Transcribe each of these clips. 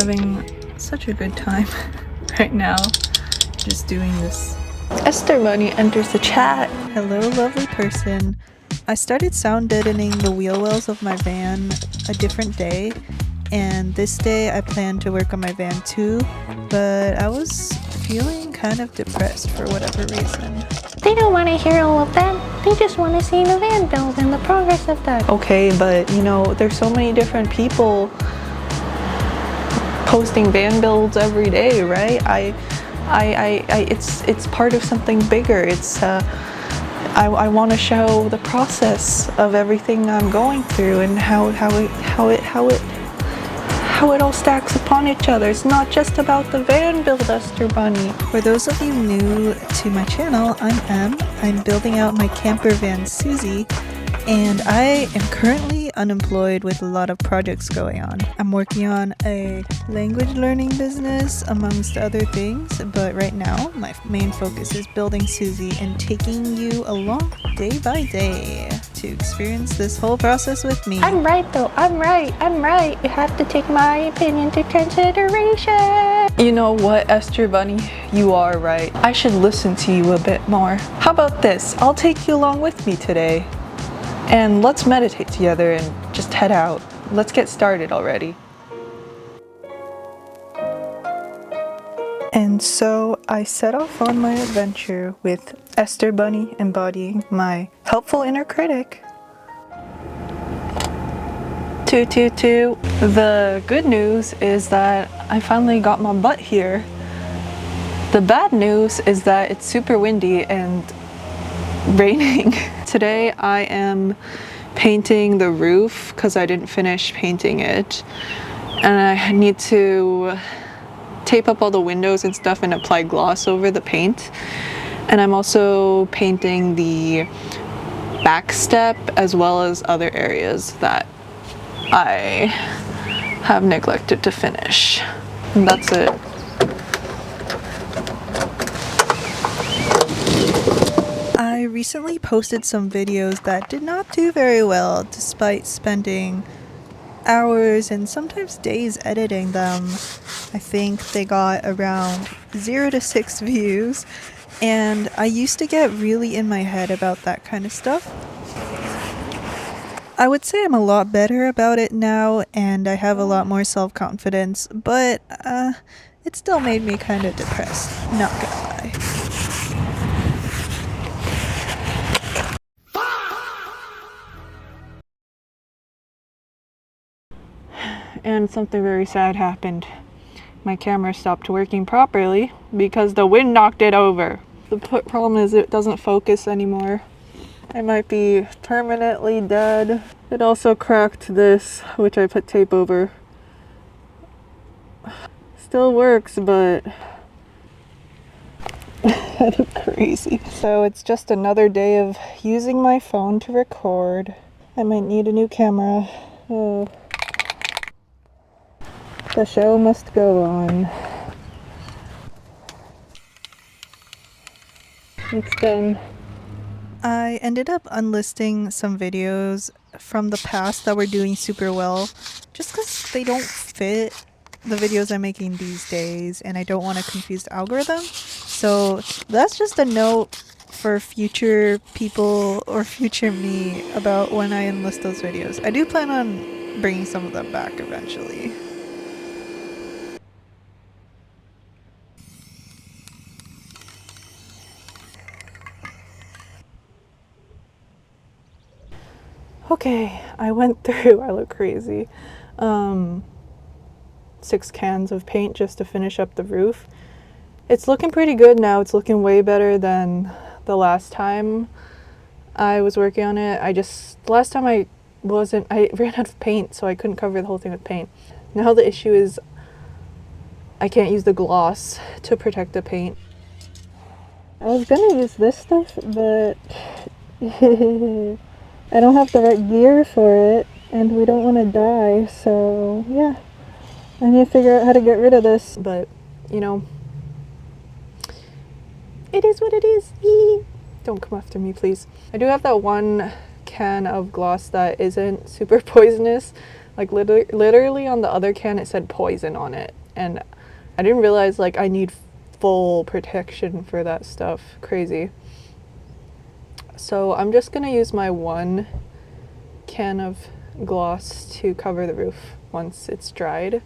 having such a good time right now, just doing this. Esther Money enters the chat. Hello, lovely person. I started sound deadening the wheel wells of my van a different day, and this day I plan to work on my van too, but I was feeling kind of depressed for whatever reason. They don't want to hear all of that. They just want to see the van build and the progress of that. Okay, but you know, there's so many different people posting van builds every day, right? It's part of something bigger. It's I want to show the process of everything I'm going through and how it all stacks upon each other. It's not just about the van build, Esther Bunny. For those of you new to my channel, I'm Em. I'm building out my camper van Susie, and I am currently unemployed with a lot of projects going on. I'm working on a language learning business amongst other things, but right now my main focus is building Susie and taking you along day by day to experience this whole process with me. I'm right though. I'm right. You have to take my opinion into consideration. You know what, Esther Bunny? You are right. I should listen to you a bit more. How about this? I'll take you along with me today. And let's meditate together and just head out. Let's get started already. And so I set off on my adventure with Esther Bunny embodying my helpful inner critic. Toot toot toot. The good news is that I finally got my butt here. The bad news is that it's super windy and raining. Today I am painting the roof because I didn't finish painting it, and I need to tape up all the windows and stuff and apply gloss over the paint. And I'm also painting the back step as well as other areas that I have neglected to finish. And that's it. I recently posted some videos that did not do very well despite spending hours and sometimes days editing them. I think they got around 0 to 6 views, and I used to get really in my head about that kind of stuff. I would say I'm a lot better about it now and I have a lot more self-confidence, but it still made me kind of depressed, not gonna lie. And something very sad happened. My camera stopped working properly because the wind knocked it over. The problem is it doesn't focus anymore. I might be permanently dead. It also cracked this, which I put tape over. Still works, but I look crazy. So it's just another day of using my phone to record. I might need a new camera. Oh. The show must go on. It's done. I ended up unlisting some videos from the past that were doing super well just because they don't fit the videos I'm making these days and I don't want to confuse the algorithm. So that's just a note for future people or future me about when I enlist those videos. I do plan on bringing some of them back eventually. Okay, I went through, I look crazy, 6 cans of paint just to finish up the roof. It's looking pretty good now. It's looking way better than the last time I was working on it. The last time I ran out of paint, so I couldn't cover the whole thing with paint. Now the issue is I can't use the gloss to protect the paint. I was gonna use this stuff, but I don't have the right gear for it, and we don't want to die, so yeah. I need to figure out how to get rid of this, but, you know, it is what it is. Don't come after me, please. I do have that one can of gloss that isn't super poisonous Like literally on the other can it said poison on it, and I didn't realize like I need full protection for that stuff. Crazy. So I'm just gonna use my one can of gloss to cover the roof once it's dried,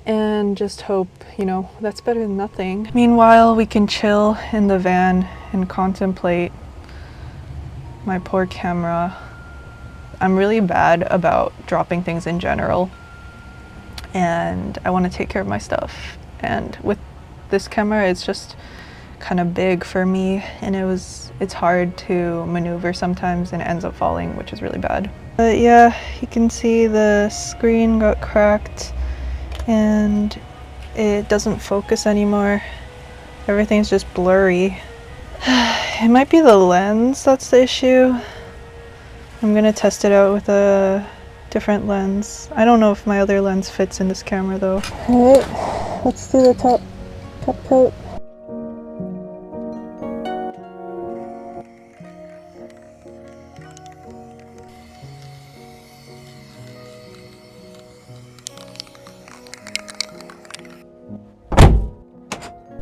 and just hope, you know, that's better than nothing. Meanwhile, we can chill in the van and contemplate my poor camera. I'm really bad about dropping things in general, and I want to take care of my stuff. And with this camera, it's just kind of big for me, and it's hard to maneuver sometimes, and it ends up falling, which is really bad. But yeah, you can see the screen got cracked and it doesn't focus anymore. Everything's just blurry. It might be the lens that's the issue. I'm gonna test it out with a different lens. I don't know if my other lens fits in this camera though. Alright, let's do the top coat.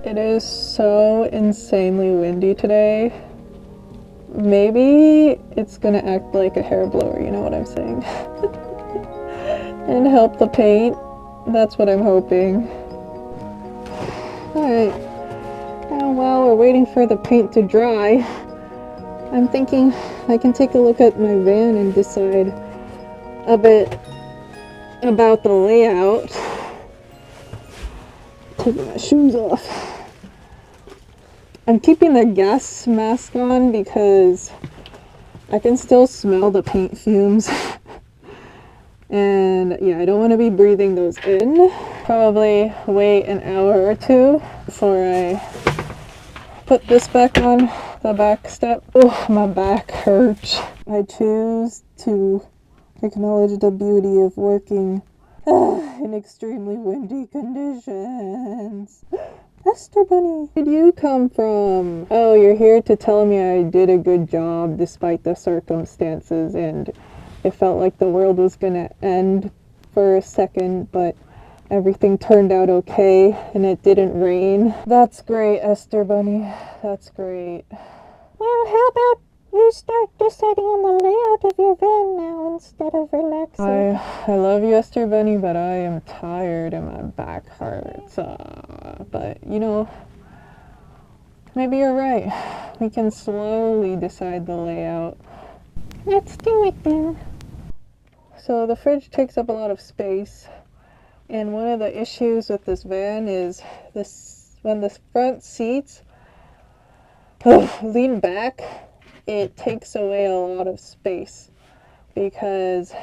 It is so insanely windy today. Maybe it's gonna act like a hair blower, you know what I'm saying? And help the paint. That's what I'm hoping. Alright. Now while we're waiting for the paint to dry, I'm thinking I can take a look at my van and decide a bit about the layout. Taking my shoes off. I'm keeping the gas mask on because I can still smell the paint fumes. And yeah, I don't want to be breathing those in. Probably wait an hour or two before I put this back on the back step. Oh, my back hurts. I choose to acknowledge the beauty of working in extremely windy conditions. Esther Bunny, where did you come from? Oh, you're here to tell me I did a good job despite the circumstances, and it felt like the world was gonna end for a second, but everything turned out okay, and it didn't rain. That's great, Esther Bunny. That's great. Well, how about you start deciding on the layout of your van now instead of relaxing? I love you, Esther Bunny, but I am tired and my back hurts. But, you know, maybe you're right. We can slowly decide the layout. Let's do it then. So the fridge takes up a lot of space, and one of the issues with this van is when the front seats lean back, it takes away a lot of space because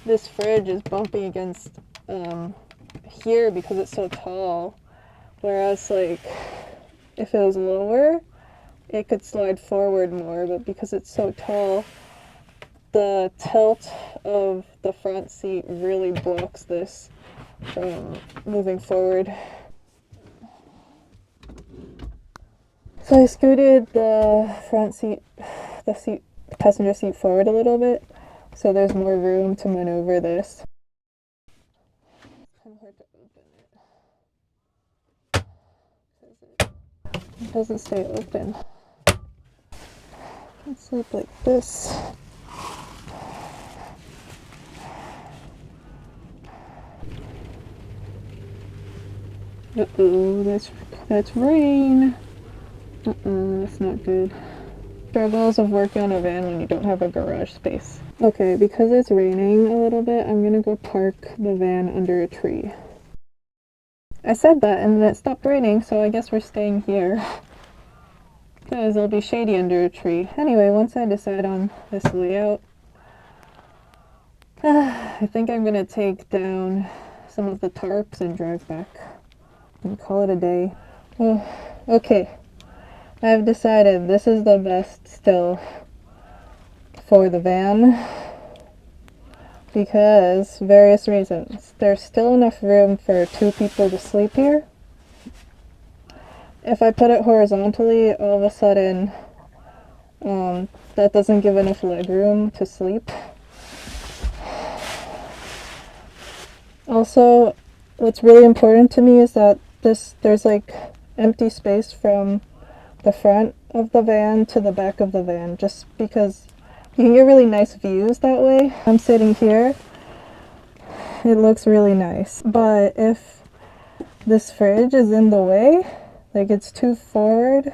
this fridge is bumping against here because it's so tall, whereas like if it was lower it could slide forward more, but because it's so tall, the tilt of the front seat really blocks this from moving forward. So I scooted the passenger seat forward a little bit, so there's more room to maneuver this. It's kind of hard to open it because it doesn't stay open. Let's sleep like this. Uh-oh, that's rain. That's not good. Struggles of working on a van when you don't have a garage space. Okay, because it's raining a little bit, I'm gonna go park the van under a tree. I said that and then it stopped raining, so I guess we're staying here. Because it'll be shady under a tree. Anyway, once I decide on this layout, I think I'm gonna take down some of the tarps and drive back and call it a day. Oh, okay. I've decided this is the best still for the van because various reasons. There's still enough room for 2 people to sleep here. If I put it horizontally, all of a sudden that doesn't give enough leg room to sleep. Also, what's really important to me is that there's like empty space from the front of the van to the back of the van, just because you can get really nice views that way. I'm sitting here, it looks really nice. But if this fridge is in the way, like it's too forward,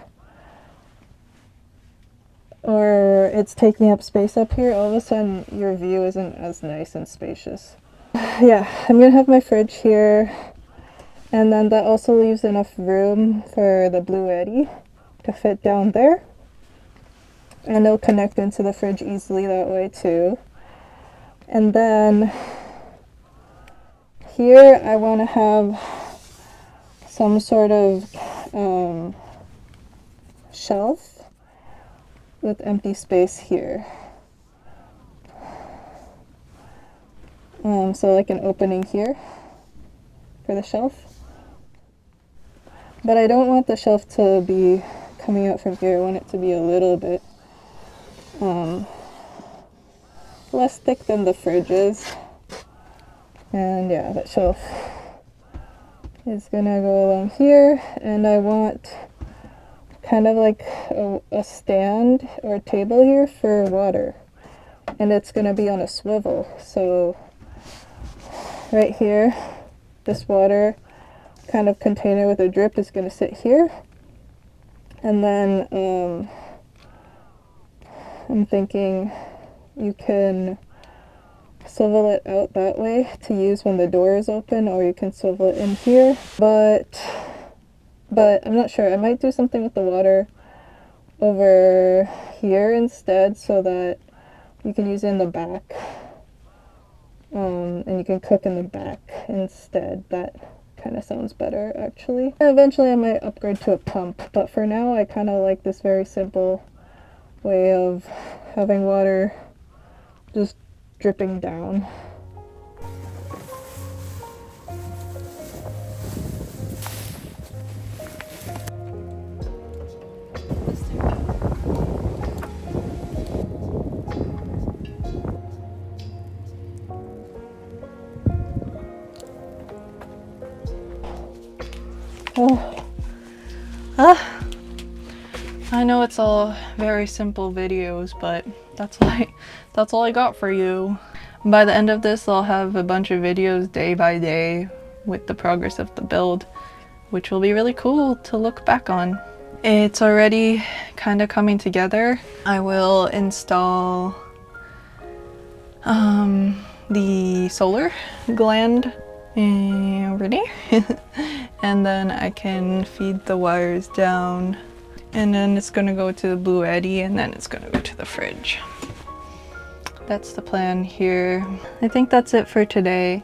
or it's taking up space up here, all of a sudden your view isn't as nice and spacious. Yeah, I'm gonna have my fridge here, and then that also leaves enough room for the Blue Yeti to fit down there, and it'll connect into the fridge easily that way too. And then here I want to have some sort of shelf with empty space here. So like an opening here for the shelf. But I don't want the shelf to be coming out from here. I want it to be a little bit less thick than the fridge is. And yeah, that shelf is gonna go along here, and I want kind of like a stand or a table here for water, and it's gonna be on a swivel. So right here, this water kind of container with a drip is gonna sit here, and then I'm thinking you can swivel it out that way to use when the door is open, or you can swivel it in here. But I'm not sure. I might do something with the water over here instead, so that you can use it in the back, and you can cook in the back instead. That kind of sounds better, actually. And eventually I might upgrade to a pump, but for now I kind of like this very simple way of having water just dripping down. I know it's all very simple videos, but that's all I got for you. By the end of this, I'll have a bunch of videos day by day with the progress of the build, which will be really cool to look back on. It's already kind of coming together. I will install the solar gland over there. And then I can feed the wires down, and then it's gonna go to the Blue Yeti, and then it's gonna go to the fridge. That's the plan here. I think that's it for today.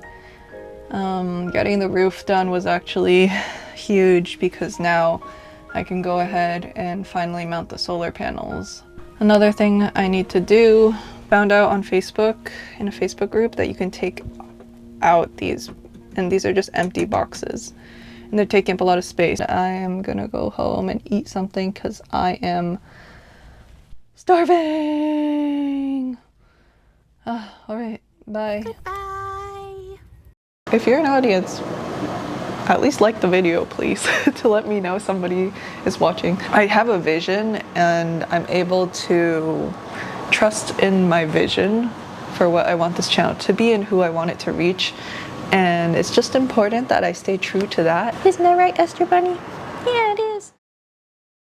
Getting the roof done was actually huge, because now I can go ahead and finally mount the solar panels. Another thing I need to do, found out on Facebook, in a Facebook group, that you can take out these, and these are just empty boxes, and they're taking up a lot of space. I am gonna go home and eat something because I am starving. Alright, bye. Goodbye. If you're an audience, at least like the video, please, to let me know somebody is watching. I have a vision, and I'm able to trust in my vision for what I want this channel to be and who I want it to reach. And it's just important that I stay true to that. Isn't that right, Esther Bunny? Yeah, it